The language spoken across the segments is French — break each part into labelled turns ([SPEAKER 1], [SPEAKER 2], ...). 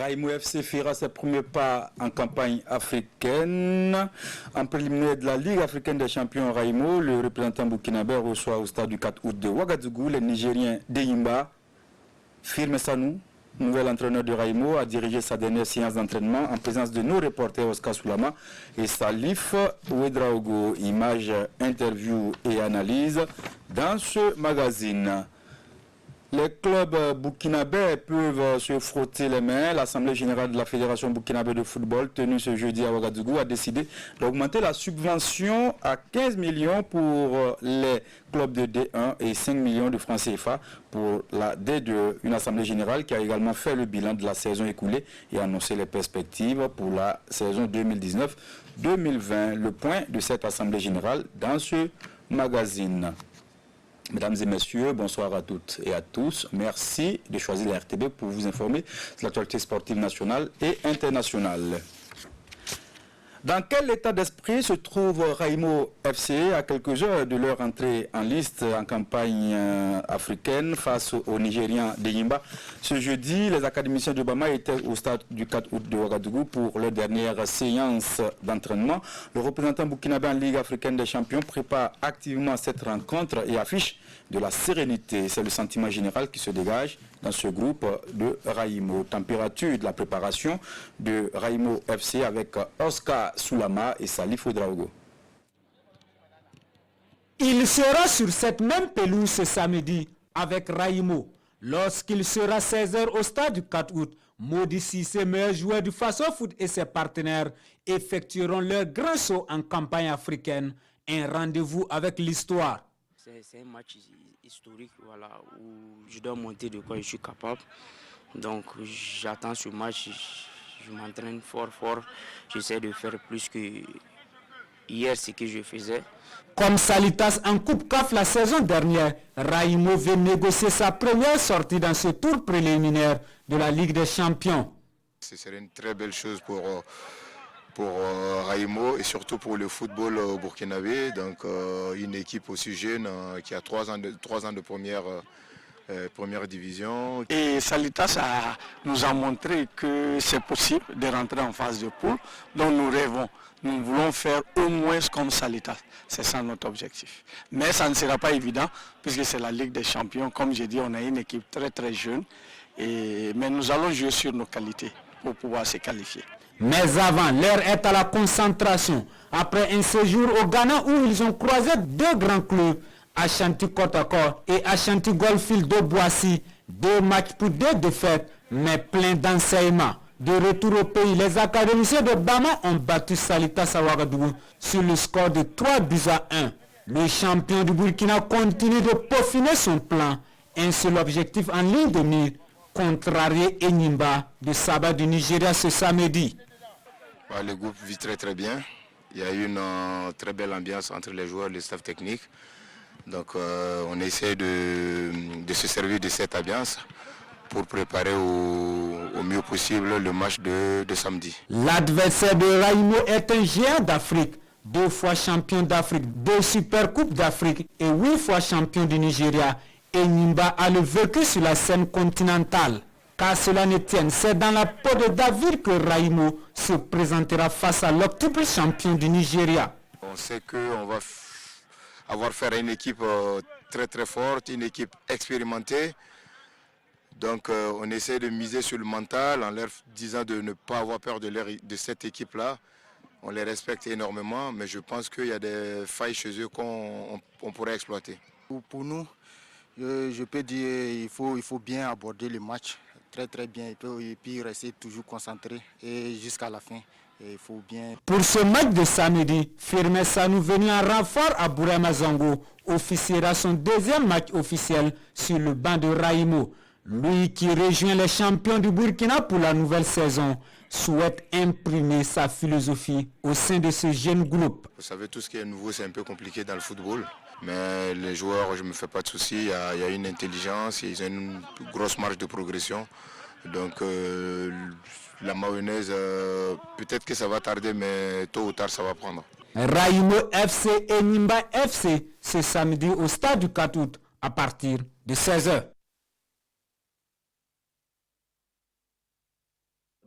[SPEAKER 1] Raimo FC fera ses premiers pas en campagne africaine. En préliminaire de la Ligue africaine des champions Raimo, le représentant burkinabé reçoit au stade du 4 août de Ouagadougou les Nigériens Deyimba. Firme Sanou, nouvel entraîneur de Raimo, a dirigé sa dernière séance d'entraînement en présence de nos reporters Oscar Soulama et Salif Ouedraogo. Images, interviews et analyses dans ce magazine. Les clubs burkinabés peuvent se frotter les mains. L'Assemblée générale de la Fédération burkinabé de football, tenue ce jeudi à Ouagadougou, a décidé d'augmenter la subvention à 15 millions pour les clubs de D1 et 5 millions de francs CFA pour la D2. Une Assemblée générale qui a également fait le bilan de la saison écoulée et annoncé les perspectives pour la saison 2019-2020. Le point de cette Assemblée générale dans ce magazine. Mesdames et messieurs, bonsoir à toutes et à tous. Merci de choisir la RTB pour vous informer de l'actualité sportive nationale et internationale. Dans quel état d'esprit se trouve Raimo FC à quelques heures de leur entrée en liste en campagne africaine face aux Nigériens Deyimba? Ce jeudi, les académiciens de Bama étaient au stade du 4 août de Ouagadougou pour leur dernière séance d'entraînement. Le représentant burkinabé en Ligue africaine des champions prépare activement cette rencontre et affiche de la sérénité. C'est le sentiment général qui se dégage dans ce groupe de Raimo. Température de la préparation de Raimo FC avec Oscar Soulama et Salif Ouedraogo.
[SPEAKER 2] Il sera sur cette même pelouse ce samedi avec Raimo. Lorsqu'il sera 16h au stade du 4 août, Modi Cissé, meilleur joueur du Faso Foot et ses partenaires effectueront leur grand saut en campagne africaine. Un rendez-vous avec l'histoire.
[SPEAKER 3] C'est un match historique, voilà, où je dois monter de quoi je suis capable. Donc j'attends ce match, je m'entraîne fort. J'essaie de faire plus que hier ce que je faisais.
[SPEAKER 2] Comme Salitas en Coupe CAF la saison dernière, Raimo veut négocier sa première sortie dans ce tour préliminaire de la Ligue des Champions.
[SPEAKER 4] Ce serait une très belle chose pour Raimo et surtout pour le football burkinabé. Donc une équipe aussi jeune qui a 3 ans de première division.
[SPEAKER 5] Et Salitas nous a montré que c'est possible de rentrer en phase de poule dont nous rêvons. Nous voulons faire au moins comme Salitas. C'est ça notre objectif. Mais ça ne sera pas évident puisque c'est la Ligue des Champions. Comme j'ai dit, on a une équipe très jeune. Mais nous allons jouer sur nos qualités pour pouvoir se qualifier.
[SPEAKER 2] Mais avant, l'heure est à la concentration. Après un séjour au Ghana où ils ont croisé 2 grands clubs, Ashanti Kotoko et Ashanti Goldfield de Boissy, 2 matchs pour 2 défaites, mais plein d'enseignements. De retour au pays, les académiciens de Bama ont battu Salitas à Ouagadougou sur le score de 3-1. Le champion du Burkina continue de peaufiner son plan. Un seul objectif en ligne de mire, contrarier Enyimba de Saba du Nigeria ce samedi.
[SPEAKER 4] Le groupe vit très bien. Il y a eu une très belle ambiance entre les joueurs et le staff technique. Donc on essaie de se servir de cette ambiance pour préparer au mieux possible le match de samedi.
[SPEAKER 2] L'adversaire de Raimo est un géant d'Afrique, 2 fois champion d'Afrique, 2 Supercoupes d'Afrique et 8 fois champion du Nigeria. Enyimba a le vécu sur la scène continentale. Car cela ne tienne, c'est dans la peau de David que Raimo se présentera face à l'octuple champion du Nigeria.
[SPEAKER 4] On sait qu'on va avoir affaire à une équipe très forte, une équipe expérimentée. Donc on essaie de miser sur le mental en leur disant de ne pas avoir peur de cette équipe-là. On les respecte énormément, mais je pense qu'il y a des failles chez eux qu'on pourrait exploiter.
[SPEAKER 6] Pour nous, je peux dire qu'il faut bien aborder le match très bien et puis rester toujours concentré et jusqu'à la fin. Il faut bien.
[SPEAKER 2] Pour ce match de samedi, Firme Sanou venu en renfort à Bourama Zango officiera son 2e match officiel sur le banc de Raimo. Lui qui rejoint les champions du Burkina pour la nouvelle saison souhaite imprimer sa philosophie au sein de ce jeune groupe.
[SPEAKER 4] Vous savez, tout ce qui est nouveau, c'est un peu compliqué dans le football. Mais les joueurs, je ne me fais pas de soucis, il y a une intelligence, ils ont une grosse marge de progression. Donc la mayonnaise, peut-être que ça va tarder, mais tôt ou tard, ça va prendre.
[SPEAKER 2] Raimo FC et Nimba FC ce samedi au stade du 4 août à partir de 16h.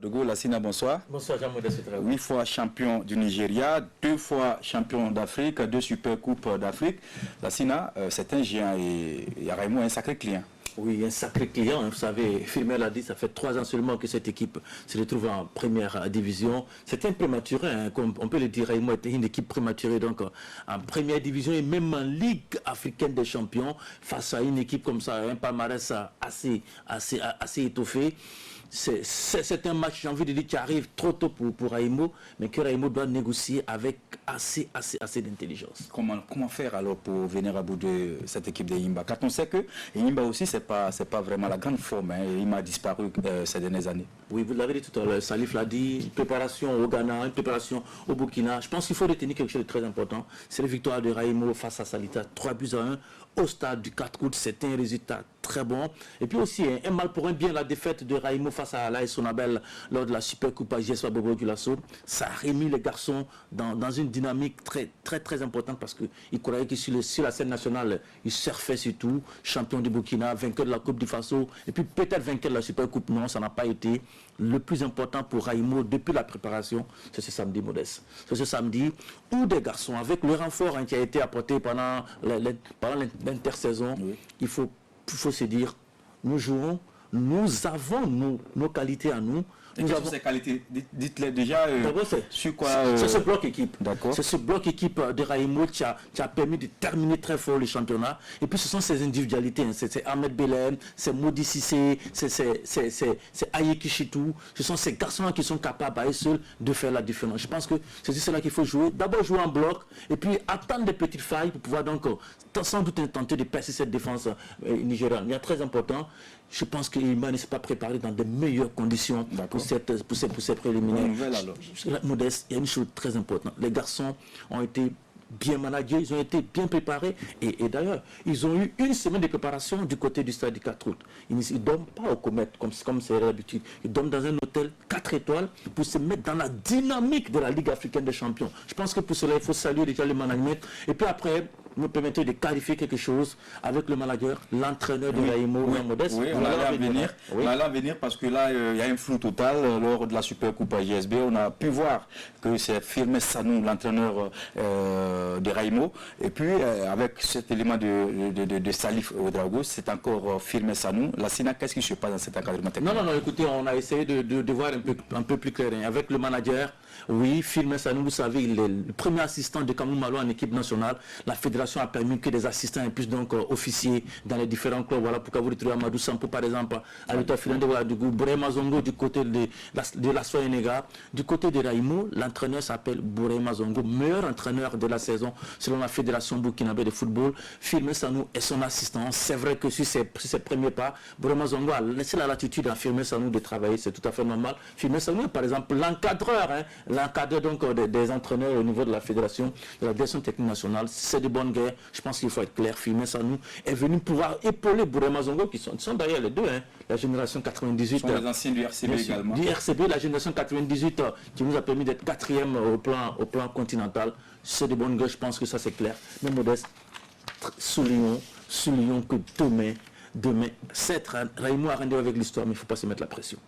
[SPEAKER 1] Dogo Lassina, bonsoir.
[SPEAKER 7] Bonsoir Jean-Modeste.
[SPEAKER 1] 8 fois champion du Nigeria, 2 fois champion d'Afrique, 2 super coupes d'Afrique. Lassina, c'est un géant et Raimo un sacré client.
[SPEAKER 7] Oui, un sacré client. Vous savez, Firmel l'a dit, ça fait 3 ans seulement que cette équipe se retrouve en première division. C'était un prématuré, hein, comme on peut le dire. Raimo était une équipe prématurée, donc en première division et même en Ligue africaine des champions, face à une équipe comme ça, un palmarès assez étoffé. C'est un match, j'ai envie de dire, qui arrive trop tôt pour Raimo, mais que Raimo doit négocier avec assez d'intelligence.
[SPEAKER 1] Comment faire alors pour venir à bout de cette équipe de Enyimba? Quand on sait que Enyimba aussi, c'est pas vraiment la grande forme, hein, il m'a disparu ces dernières années.
[SPEAKER 7] Oui, vous l'avez dit tout à l'heure, Salif l'a dit, une préparation au Ghana, une préparation au Burkina. Je pense qu'il faut retenir quelque chose de très important, c'est la victoire de Raimo face à Salita, 3-1 au stade du 4 août, c'était un résultat très bon. Et puis aussi, un mal pour un bien, la défaite de Raimo face à l'AS Sonabel lors de la Super Coupe à JSA Bobo Gulasso, ça a remis les garçons dans une dynamique très importante parce qu'ils croyaient que sur la scène nationale, ils surfaient surtout, champion du Burkina, vainqueur de la Coupe du Faso, et puis peut-être vainqueur de la Super Coupe. Non, ça n'a pas été. Le plus important pour Raimo depuis la préparation, c'est ce samedi, Modeste. C'est ce samedi où des garçons, avec le renfort qui a été apporté pendant l'intersaison, oui. Il faut se dire, nous jouons, nous avons nos qualités à nous.
[SPEAKER 1] Et quelles sont ces qualités? Dites-les déjà.
[SPEAKER 7] D'abord, c'est ce bloc équipe. C'est ce bloc équipe de Raimo qui a permis de terminer très fort le championnat. Et puis ce sont ces individualités. Hein. C'est Ahmed Belen, c'est Modi Sissé, c'est Ayeki Chitou. Ce sont ces garçons qui sont capables à eux seuls de faire la différence. Je pense que c'est cela qu'il faut jouer. D'abord jouer en bloc et puis attendre des petites failles pour pouvoir donc sans doute tenter de percer cette défense nigériane. Il y a très important. Je pense qu'il ne s'est pas préparé dans de meilleures conditions pour ces préliminaires. Modeste, il y a une chose très importante. Les garçons ont été bien managés, ils ont été bien préparés et d'ailleurs, ils ont eu une semaine de préparation du côté du stade du 4 août. Ils ne dorment pas au Comète comme c'est l'habitude. Ils dorment dans un hôtel 4 étoiles pour se mettre dans la dynamique de la Ligue africaine des champions. Je pense que pour cela, il faut saluer déjà le management et puis après, vous me permettez de clarifier quelque chose avec le manager, l'entraîneur de Raimo, Modeste.
[SPEAKER 1] Oui, on allait en venir parce que là, il y a un flou total lors de la Super Coupe à JSB. On a pu voir que c'est Firmel Sanou, l'entraîneur de Raimo. Et puis, avec cet élément de Salif Ouedraogo, c'est encore Firmel Sanou. Lassina, qu'est-ce qui se passe dans cet encadrement technique?
[SPEAKER 7] Non, écoutez, on a essayé de voir un peu plus clair. Avec le manager, oui, Firmel Sanou, vous savez, il est le premier assistant de Kamou Malo en équipe nationale. La fédération a permis que des assistants puissent donc officier dans les différents clubs. Voilà pourquoi vous retrouvez Amadou Sampo par exemple, à l'État Finlandais, voilà, du Bourema Zongo du côté de la Soyenega. Du côté de Raimo, l'entraîneur s'appelle Bourema Zongo, meilleur entraîneur de la saison selon la fédération burkinabé de football. Firmel Sanou est son assistant. C'est vrai que sur ses premiers pas, Bourema Zongo a laissé la latitude à Firmel Sanou de travailler, c'est tout à fait normal. Firmel Sanou est par exemple l'encadreur, l'encadreur donc des entraîneurs au niveau de la fédération, de la direction technique nationale. C'est de bonne guerre. Je pense qu'il faut être clair. Firmel Sanou est venu pouvoir épauler Bourema Zongo qui sont d'ailleurs les deux, la génération 98.
[SPEAKER 1] Ce sont les anciens du RCB également.
[SPEAKER 7] Du RCB, la génération 98 qui nous a permis d'être 4e au plan continental. C'est de bonne guerre, je pense que ça c'est clair. Mais Modeste, soulignons que demain, c'est Raimo a rendez-vous avec l'histoire, mais il ne faut pas se mettre la pression.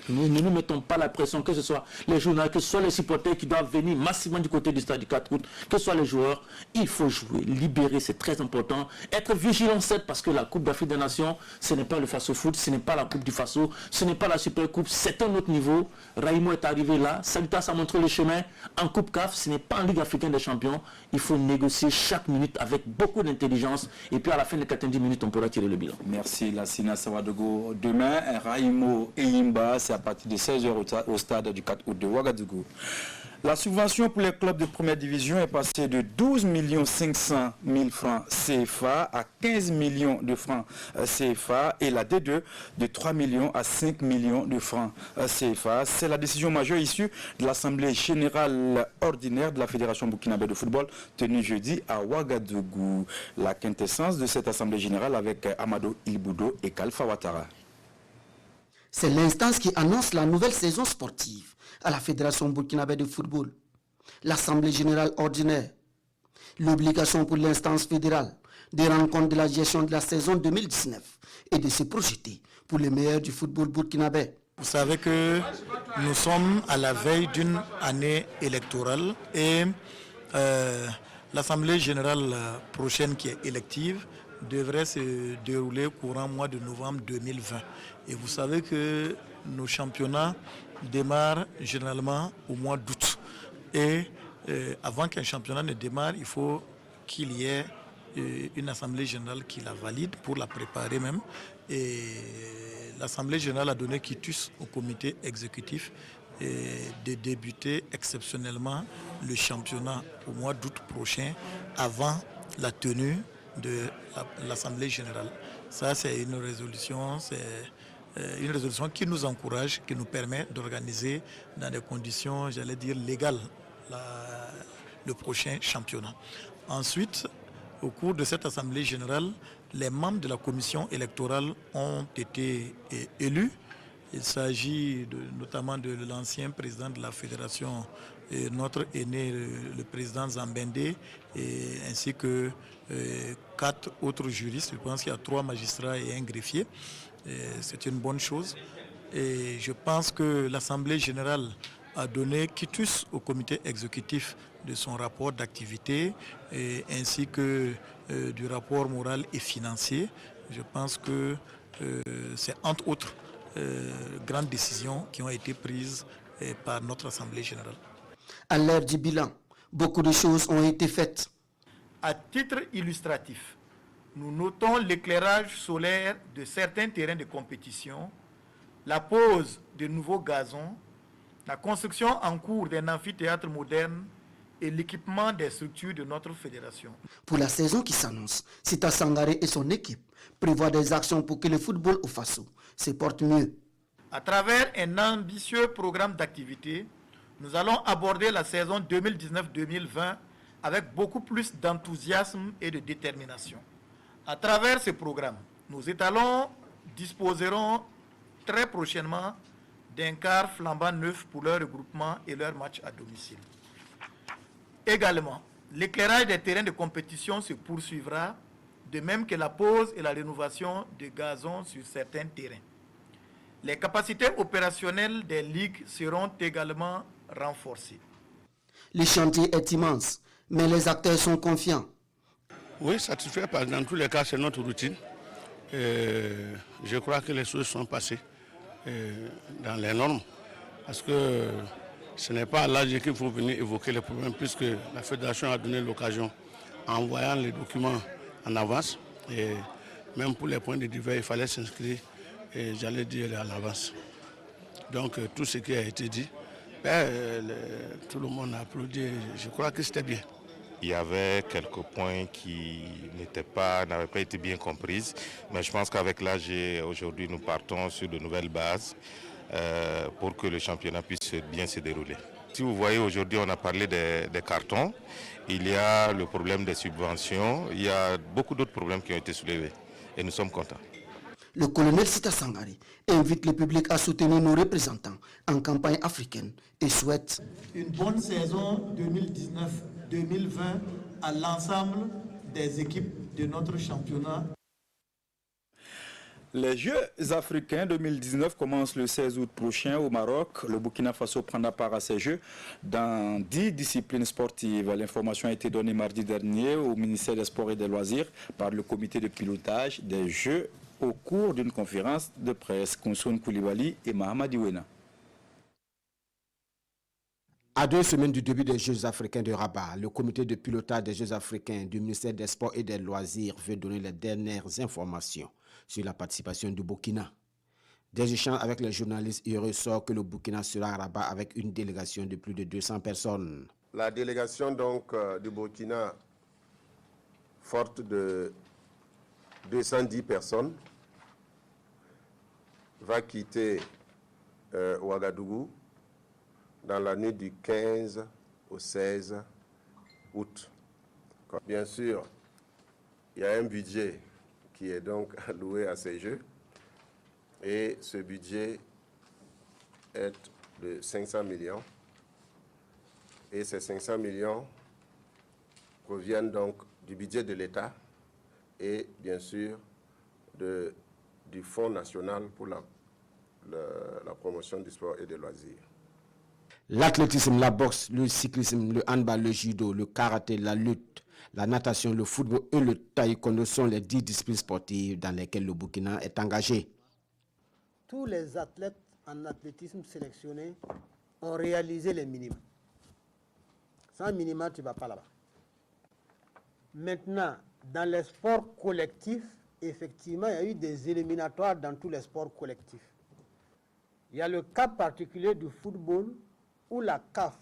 [SPEAKER 7] Nous ne nous mettons pas la pression, que ce soit les journalistes, que ce soit les supporters qui doivent venir massivement du côté du stade du 4 août, que ce soit les joueurs. Il faut jouer, libérer, c'est très important. Être vigilant, c'est parce que la Coupe d'Afrique des Nations, ce n'est pas le Faso Foot, ce n'est pas la Coupe du Faso, ce n'est pas la Super Coupe, c'est un autre niveau. Raimo est arrivé là, Salitas a montré le chemin. En Coupe CAF, ce n'est pas en Ligue africaine des champions. Il faut négocier chaque minute avec beaucoup d'intelligence. Et puis à la fin des 90 minutes, on pourra tirer le bilan.
[SPEAKER 1] Merci Lassina Sawadogo. Demain, Raimo et Enyimba, c'est à partir de 16h au stade du 4 août de Ouagadougou. La subvention pour les clubs de première division est passée de 12 500 000 francs CFA à 15 millions de francs CFA et la D2 de 3 millions à 5 millions de francs CFA. C'est la décision majeure issue de l'Assemblée générale ordinaire de la Fédération burkinabé de football tenue jeudi à Ouagadougou. La quintessence de cette Assemblée générale avec Amadou Ilboudo et Kalfa Ouattara.
[SPEAKER 8] C'est l'instance qui annonce la nouvelle saison sportive à la Fédération burkinabé de football. L'Assemblée générale ordinaire. L'obligation pour l'instance fédérale de rendre compte de la gestion de la saison 2019 et de se projeter pour les meilleurs du football burkinabé.
[SPEAKER 9] Vous savez que nous sommes à la veille d'une année électorale et l'Assemblée générale prochaine qui est élective devrait se dérouler courant mois de novembre 2020. Et vous savez que nos championnats démarrent généralement au mois d'août. Et avant qu'un championnat ne démarre, il faut qu'il y ait une assemblée générale qui la valide pour la préparer même. Et l'assemblée générale a donné quitus au comité exécutif de débuter exceptionnellement le championnat au mois d'août prochain avant la tenue de l'assemblée générale. Ça, c'est une résolution qui nous encourage, qui nous permet d'organiser dans des conditions, j'allais dire, légales le prochain championnat. Ensuite, au cours de cette assemblée générale, les membres de la commission électorale ont été élus. Il s'agit notamment de l'ancien président de la fédération, notre aîné, le président Zambende, ainsi que 4 autres juristes. Je pense qu'il y a 3 magistrats et un greffier. C'est une bonne chose. Et je pense que l'Assemblée générale a donné quitus au comité exécutif de son rapport d'activité ainsi que du rapport moral et financier. Je pense que c'est entre autres grandes décisions qui ont été prises par notre Assemblée générale.
[SPEAKER 8] À l'heure du bilan, beaucoup de choses ont été faites.
[SPEAKER 9] À titre illustratif, nous notons l'éclairage solaire de certains terrains de compétition, la pose de nouveaux gazons, la construction en cours d'un amphithéâtre moderne et l'équipement des structures de notre fédération.
[SPEAKER 8] Pour la saison qui s'annonce, Sita Sangaré et son équipe prévoient des actions pour que le football au Faso se porte mieux.
[SPEAKER 9] À travers un ambitieux programme d'activité, nous allons aborder la saison 2019-2020 avec beaucoup plus d'enthousiasme et de détermination. À travers ce programme, nos étalons disposeront très prochainement d'un quart flambant neuf pour leur regroupement et leur match à domicile. Également, l'éclairage des terrains de compétition se poursuivra, de même que la pose et la rénovation de gazons sur certains terrains. Les capacités opérationnelles des ligues seront également renforcées.
[SPEAKER 8] Le chantier est immense, mais les acteurs sont confiants.
[SPEAKER 10] Oui, satisfait, parce que dans tous les cas, c'est notre routine. Je crois que les choses sont passées dans les normes, parce que ce n'est pas à l'âge qu'il faut venir évoquer les problèmes, puisque la fédération a donné l'occasion, en envoyant les documents en avance, et même pour les points de divers, il fallait s'inscrire, et j'allais dire à l'avance. Donc tout ce qui a été dit, tout le monde a applaudi, je crois que c'était bien.
[SPEAKER 11] Il y avait quelques points qui n'avaient pas été bien comprises, mais je pense qu'avec l'AG, aujourd'hui, nous partons sur de nouvelles bases pour que le championnat puisse bien se dérouler. Si vous voyez, aujourd'hui, on a parlé des cartons, il y a le problème des subventions, il y a beaucoup d'autres problèmes qui ont été soulevés et nous sommes contents.
[SPEAKER 8] Le colonel Sita Sangaré invite le public à soutenir nos représentants en campagne africaine et souhaite
[SPEAKER 9] une bonne saison 2019-2020 à l'ensemble des équipes de notre championnat.
[SPEAKER 1] Les Jeux africains 2019 commencent le 16 août prochain au Maroc. Le Burkina Faso prendra part à ces Jeux dans 10 disciplines sportives. L'information a été donnée mardi dernier au ministère des Sports et des Loisirs par le comité de pilotage des Jeux au cours d'une conférence de presse. Kounsoun Koulibaly et Mahamadi Wena.
[SPEAKER 12] À 2 semaines du début des Jeux africains de Rabat, le comité de pilotage des Jeux africains du ministère des Sports et des Loisirs veut donner les dernières informations sur la participation du Burkina. Des échanges avec les journalistes, il ressort que le Burkina sera à Rabat avec une délégation de plus de 200 personnes.
[SPEAKER 13] La délégation donc du Burkina, forte de 210 personnes, va quitter Ouagadougou dans la nuit du 15 au 16 août. Bien sûr, il y a un budget qui est donc alloué à ces Jeux et ce budget est de 500 millions et ces 500 millions proviennent donc du budget de l'État et bien sûr du Fonds national pour la la promotion du sport et des loisirs.
[SPEAKER 12] L'athlétisme, la boxe, le cyclisme, le handball, le judo, le karaté, la lutte, la natation, le football et le taekwondo sont les 10 disciplines sportives dans lesquelles le Burkina est engagé.
[SPEAKER 14] Tous les athlètes en athlétisme sélectionnés ont réalisé les minima. Sans minima, tu ne vas pas là-bas. Maintenant, dans les sports collectifs, effectivement, il y a eu des éliminatoires dans tous les sports collectifs. Il y a le cas particulier du football où la CAF,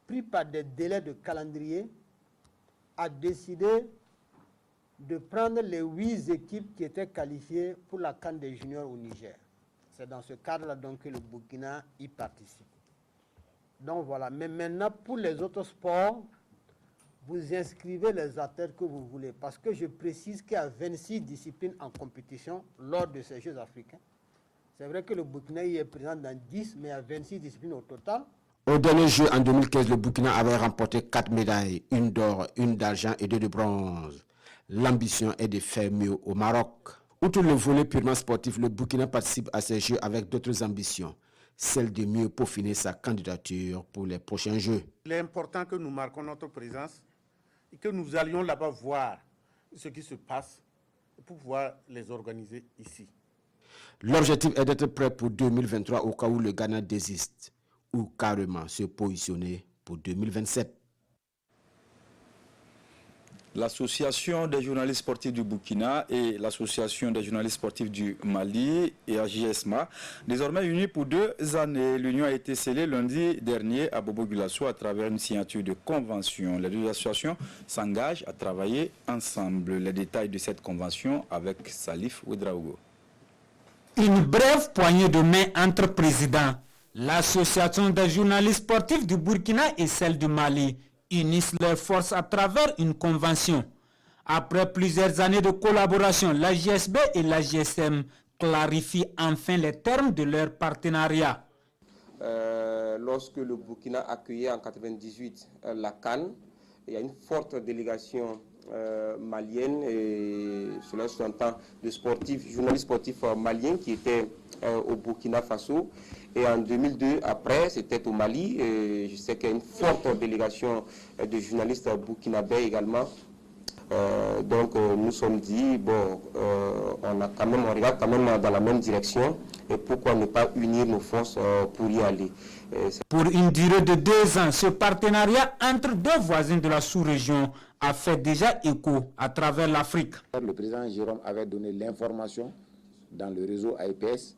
[SPEAKER 14] pris par des délais de calendrier, a décidé de prendre les 8 équipes qui étaient qualifiées pour la CAN des juniors au Niger. C'est dans ce cadre-là donc que le Burkina y participe. Donc voilà, mais maintenant pour les autres sports, vous inscrivez les athlètes que vous voulez. Parce que je précise qu'il y a 26 disciplines en compétition lors de ces Jeux africains. C'est vrai que le Burkina y est présent dans 10, mais il y a 26 disciplines au total.
[SPEAKER 12] Au dernier jeu en 2015, le Burkina avait remporté 4 médailles, 1 d'or, 1 d'argent et 2 de bronze. L'ambition est de faire mieux au Maroc. Outre le volet purement sportif, le Burkina participe à ces jeux avec d'autres ambitions, celle de mieux peaufiner sa candidature pour les prochains jeux.
[SPEAKER 15] Il est important que nous marquons notre présence et que nous allions là-bas voir ce qui se passe pour pouvoir les organiser ici.
[SPEAKER 12] L'objectif est d'être prêt pour 2023 au cas où le Ghana désiste ou carrément se positionner pour 2027.
[SPEAKER 1] L'Association des journalistes sportifs du Burkina et l'Association des journalistes sportifs du Mali et AJSMA, désormais unis pour 2 années. L'union a été scellée lundi dernier à Bobo-Gulasso à travers une signature de convention. Les 2 associations s'engagent à travailler ensemble. Les détails de cette convention avec Salif Ouedraogo.
[SPEAKER 2] Une brève poignée de main entre présidents. L'Association des journalistes sportifs du Burkina et celle du Mali unissent leurs forces à travers une convention. Après plusieurs années de collaboration, la JSB et la GSM clarifient enfin les termes de leur partenariat.
[SPEAKER 16] Lorsque le Burkina accueillait en 1998 la CAN, il y a une forte délégation malienne, et cela s'entend de journalistes sportifs maliens qui étaient au Burkina Faso. Et en 2002, après, c'était au Mali. Et je sais qu'il y a une forte délégation de journalistes burkinabés également. Donc nous sommes dit, bon, on regarde quand même dans la même direction. Et pourquoi ne pas unir nos forces pour y aller.
[SPEAKER 2] Pour une durée de 2 ans, ce partenariat entre 2 voisins de la sous-région a fait déjà écho à travers l'Afrique.
[SPEAKER 17] Le président Jérôme avait donné l'information dans le réseau AIPS.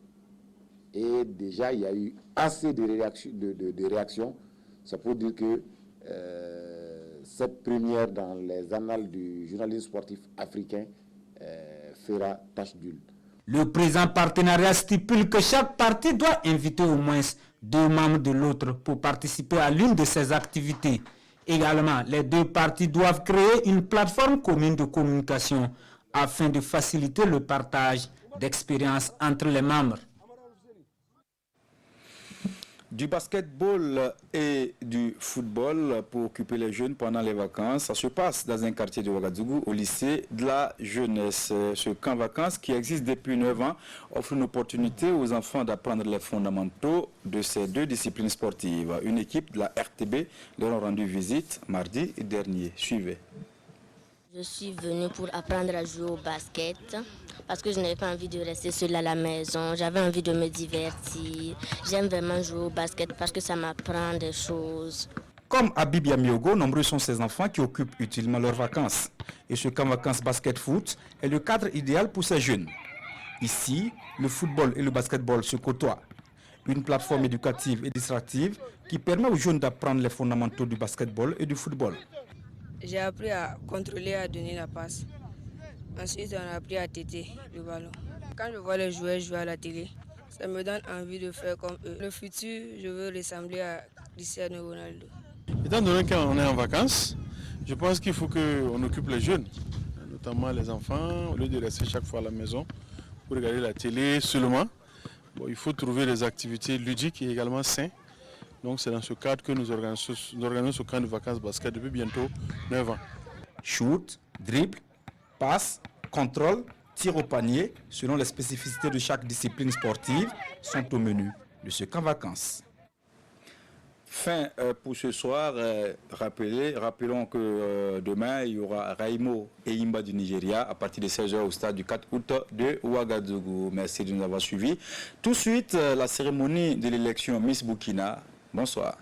[SPEAKER 17] Et déjà, il y a eu assez de réactions. C'est pour dire que cette première dans les annales du journalisme sportif africain fera tache d'huile.
[SPEAKER 2] Le présent partenariat stipule que chaque partie doit inviter au moins 2 membres de l'autre pour participer à l'une de ces activités. Également, les 2 parties doivent créer une plateforme commune de communication afin de faciliter le partage d'expériences entre les membres.
[SPEAKER 1] Du basketball et du football pour occuper les jeunes pendant les vacances. Ça se passe dans un quartier de Ouagadougou, au lycée de la jeunesse. Ce camp vacances qui existe depuis 9 ans offre une opportunité aux enfants d'apprendre les fondamentaux de ces 2 disciplines sportives. Une équipe de la RTB leur a rendu visite mardi dernier. Suivez.
[SPEAKER 18] Je suis venue pour apprendre à jouer au basket parce que je n'avais pas envie de rester seule à la maison. J'avais envie de me divertir. J'aime vraiment jouer au basket parce que ça m'apprend des choses.
[SPEAKER 1] Comme Habib Yamiogo, nombreux sont ces enfants qui occupent utilement leurs vacances. Et ce camp vacances basket-foot est le cadre idéal pour ces jeunes. Ici, le football et le basketball se côtoient. Une plateforme éducative et distractive qui permet aux jeunes d'apprendre les fondamentaux du basketball et du football.
[SPEAKER 19] J'ai appris à contrôler et à donner la passe. Ensuite, on a appris à têter le ballon. Quand je vois les joueurs jouer à la télé, ça me donne envie de faire comme eux. Le futur, je veux ressembler à Cristiano Ronaldo.
[SPEAKER 10] Étant donné qu'on est en vacances, je pense qu'il faut qu'on occupe les jeunes, notamment les enfants, au lieu de rester chaque fois à la maison pour regarder la télé seulement. Bon, il faut trouver des activités ludiques et également saines. Donc c'est dans ce cadre que nous organisons ce camp de vacances basket depuis bientôt 9 ans.
[SPEAKER 1] Shoot, dribble, passe, contrôle, tir au panier, selon les spécificités de chaque discipline sportive, sont au menu de ce camp vacances. Fin pour ce soir. Rappelons que demain, il y aura Raimo et Imba du Nigeria à partir de 16h au stade du 4 août de Ouagadougou. Merci de nous avoir suivis. Tout de suite, la cérémonie de l'élection Miss Burkina. Bonsoir.